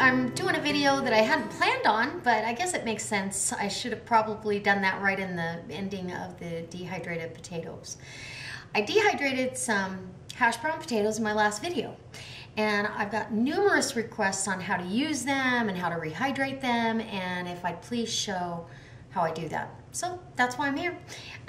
I'm doing a video that I hadn't planned on, but I guess it makes sense. I should have probably done that right in the ending of the dehydrated potatoes. I dehydrated some hash brown potatoes in my last video, and I've got numerous requests on how to use them and how to rehydrate them, and if I'd please show how I do that. So that's why I'm here.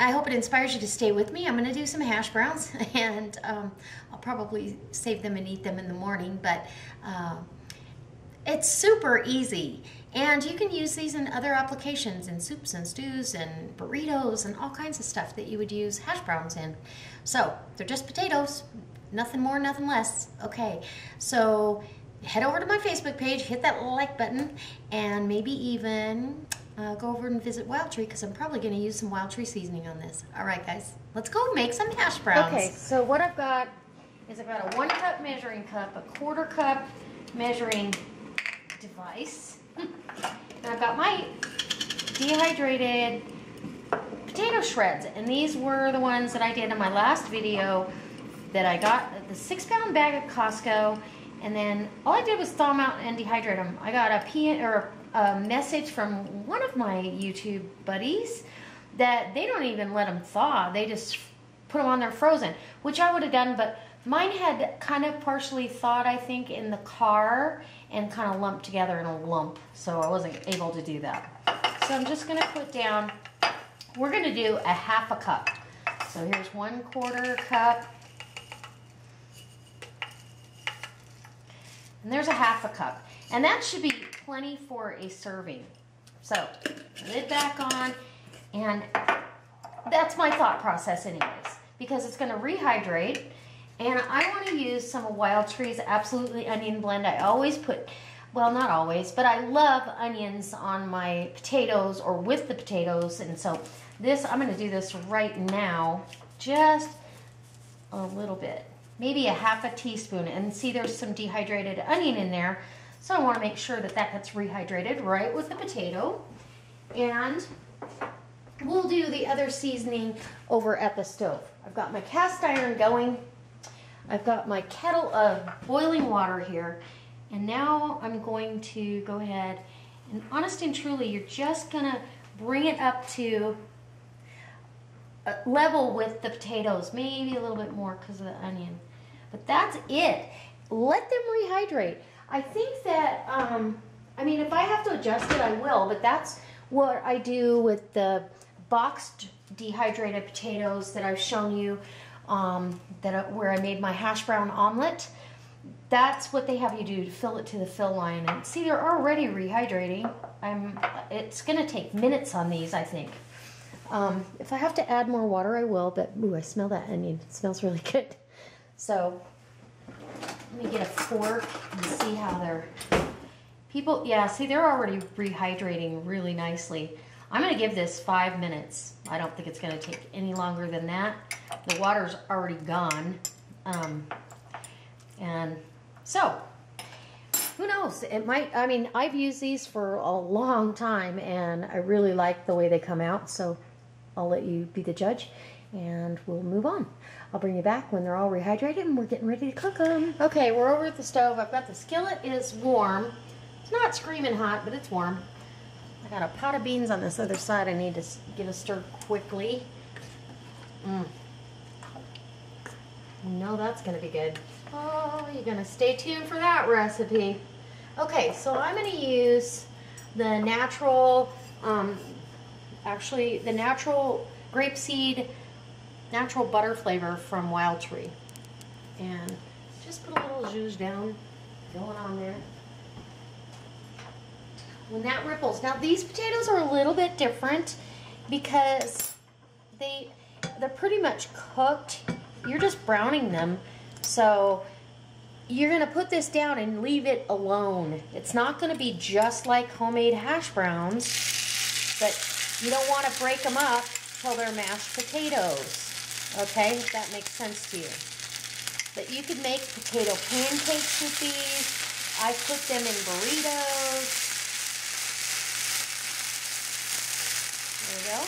I hope it inspires you to stay with me. I'm going to do some hash browns, and I'll probably save them and eat them in the morning, but it's super easy, and you can use these in other applications, in soups and stews and burritos and all kinds of stuff that you would use hash browns in. So they're just potatoes, nothing more, nothing less. Okay, so head over to my Facebook page, hit that like button, and maybe even go over and visit Wild Tree, because I'm probably going to use some Wild Tree seasoning on this. All right, guys, let's go make some hash browns. Okay, so what I've got is I've got a 1 cup measuring cup, a 1/4 cup measuring device, and I've got my dehydrated potato shreds, and these were the ones that I did in my last video that I got the 6-pound bag at Costco, and then all I did was thaw them out and dehydrate them. I got a message from one of my YouTube buddies that they don't even let them thaw, they just put them on there frozen, which I would have done, but mine had kind of partially thawed, I think, in the car and kind of lumped together in a lump, so I wasn't able to do that. So I'm just going to put down, we're going to do a 1/2 cup. So here's 1/4 cup, and there's a 1/2 cup, and that should be plenty for a serving. So lid back on, and that's my thought process anyways, because it's going to rehydrate. And I want to use some of Wild Tree's Absolutely Onion Blend. I always put, well, not always, but I love onions on my potatoes or with the potatoes. And so this, I'm going to do this right now, just a little bit, maybe a 1/2 teaspoon. And see, there's some dehydrated onion in there. So I want to make sure that that gets rehydrated right with the potato. And we'll do the other seasoning over at the stove. I've got my cast iron going. I've got my kettle of boiling water here, and now I'm going to go ahead and, honest and truly, you're just gonna bring it up to a level with the potatoes, maybe a little bit more because of the onion, but that's it. Let them rehydrate. I think that, I mean, if I have to adjust it, I will, but that's what I do with the boxed dehydrated potatoes that I've shown you, where I made my hash brown omelet. That's what they have you do to fill it to the fill line. And see, they're already rehydrating. It's going to take minutes on these, I think. If I have to add more water, I will, but ooh, I smell that onion. It smells really good. So let me get a fork and see how they're, yeah, see, they're already rehydrating really nicely. I'm going to give this 5 minutes. I don't think it's going to take any longer than that. The water's already gone. And so, who knows? It might, I mean, I've used these for a long time, and I really like the way they come out, so I'll let you be the judge, and we'll move on. I'll bring you back when they're all rehydrated, and we're getting ready to cook them. Okay, we're over at the stove. I've got the skillet is warm. It's not screaming hot, but it's warm. I got a pot of beans on this other side I need to give a stir quickly. You know that's going to be good. Oh, you're going to stay tuned for that recipe. Okay, so I'm going to use the natural, actually the natural grapeseed, natural butter flavor from Wild Tree. And just put a little zhuzh down, going on there. When that ripples. Now these potatoes are a little bit different because they're pretty much cooked. You're just browning them. So you're going to put this down and leave it alone. It's not going to be just like homemade hash browns, but you don't want to break them up till they're mashed potatoes. Okay, if that makes sense to you. But you could make potato pancakes with these. I put them in burritos. There we go.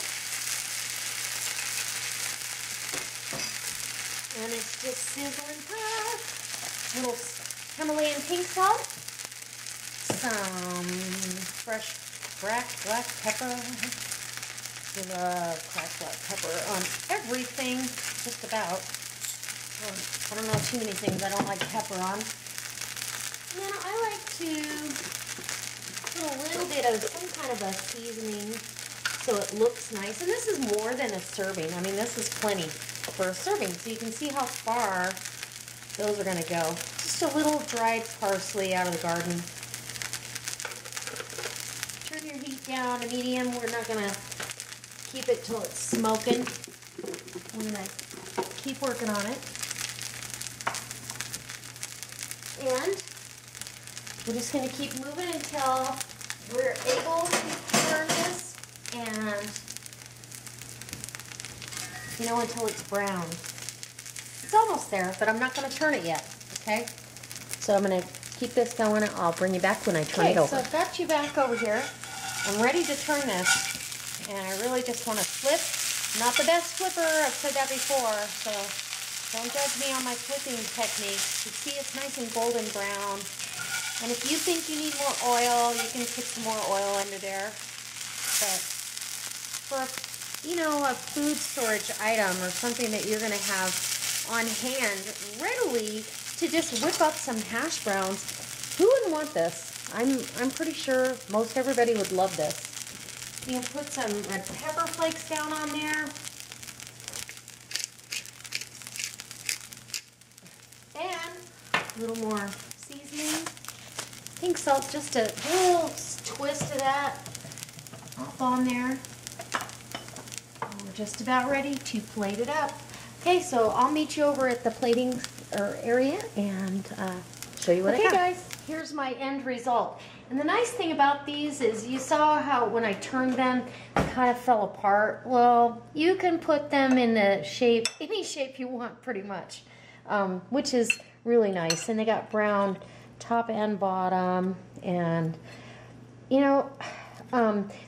And it's just sizzling hot. Little Himalayan pink salt. some fresh black pepper. We love cracked black pepper on everything, just about. I don't know too many things I don't like pepper on. And then I like to put a little bit of some kind of a seasoning so it looks nice. And this is more than a serving. I mean, this is plenty for a serving. So you can see how far those are going to go. Just a little dried parsley out of the garden. Turn your heat down to medium. We're not going to keep it till it's smoking. We're going to keep working on it. And we're just going to keep moving until we're able to turn this and, you know, until it's brown. It's almost there, but I'm not going to turn it yet, okay? So I'm going to keep this going. I'll bring you back when I turn it over. So I've got you back over here. I'm ready to turn this, and I really just want to flip. Not the best flipper, I've said that before, so don't judge me on my flipping techniques. You see it's nice and golden brown. And if you think you need more oil, you can put some more oil under there. But for, you know, a food storage item or something that you're going to have on hand readily to just whip up some hash browns, who wouldn't want this? I'm pretty sure most everybody would love this. You can put some red pepper flakes down on there. And a little more seasoning. Pink salt, just a little twist of that up on there. And we're just about ready to plate it up. Okay, so I'll meet you over at the plating area and show you what I got. Okay, guys, here's my end result. And the nice thing about these is you saw how when I turned them, they kind of fell apart. Well, you can put them in the shape, any shape you want pretty much, which is really nice. And they got brown top and bottom, and you know,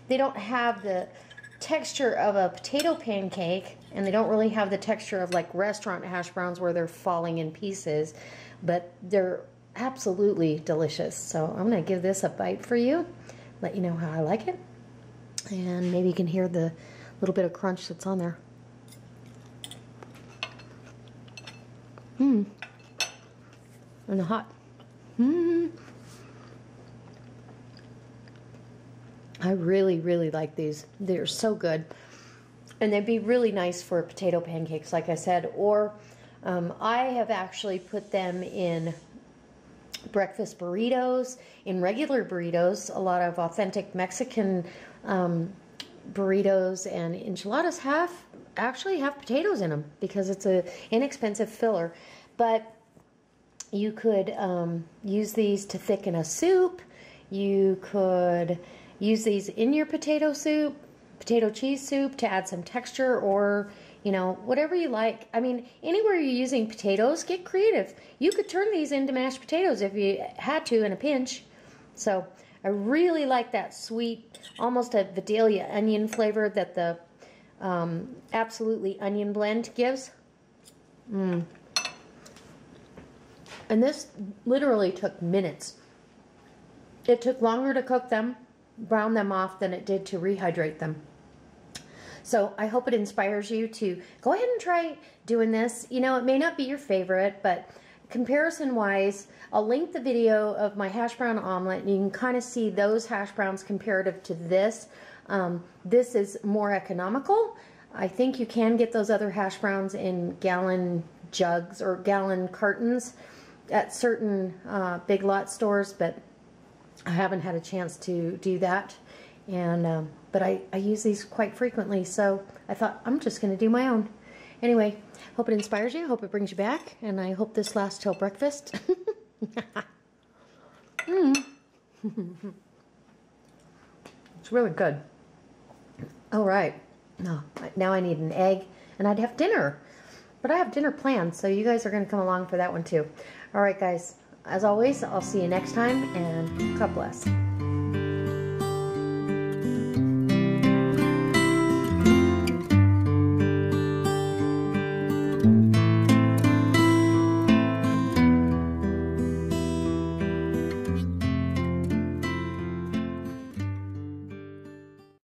they don't have the texture of a potato pancake, and they don't really have the texture of like restaurant hash browns where they're falling in pieces, but they're absolutely delicious. So I'm going to give this a bite for you, let you know how I like it, and maybe you can hear the little bit of crunch that's on there. And hot. I really, really like these. They're so good. And they'd be really nice for potato pancakes, like I said. Or I have actually put them in breakfast burritos, in regular burritos. A lot of authentic Mexican burritos and enchiladas actually have potatoes in them because it's an inexpensive filler. But you could use these to thicken a soup. You could use these in your potato soup, potato cheese soup, to add some texture, or, you know, whatever you like. I mean, anywhere you're using potatoes, get creative. You could turn these into mashed potatoes if you had to in a pinch. So I really like that sweet, almost a Vidalia onion flavor that the Absolutely Onion Blend gives. And this literally took minutes. It took longer to cook them, brown them off, than it did to rehydrate them. So I hope it inspires you to go ahead and try doing this. You know, it may not be your favorite, but comparison-wise, I'll link the video of my hash brown omelet, and you can kind of see those hash browns comparative to this. This is more economical. I think you can get those other hash browns in gallon jugs or gallon cartons at certain Big Lot stores, but I haven't had a chance to do that. And but I use these quite frequently, so I thought I'm just going to do my own. Anyway, hope it inspires you, hope it brings you back, and I hope this lasts till breakfast. It's really good. All right, now I need an egg, and I'd have dinner. But I have dinner planned, so you guys are going to come along for that one too. All right, guys, as always, I'll see you next time, and God bless.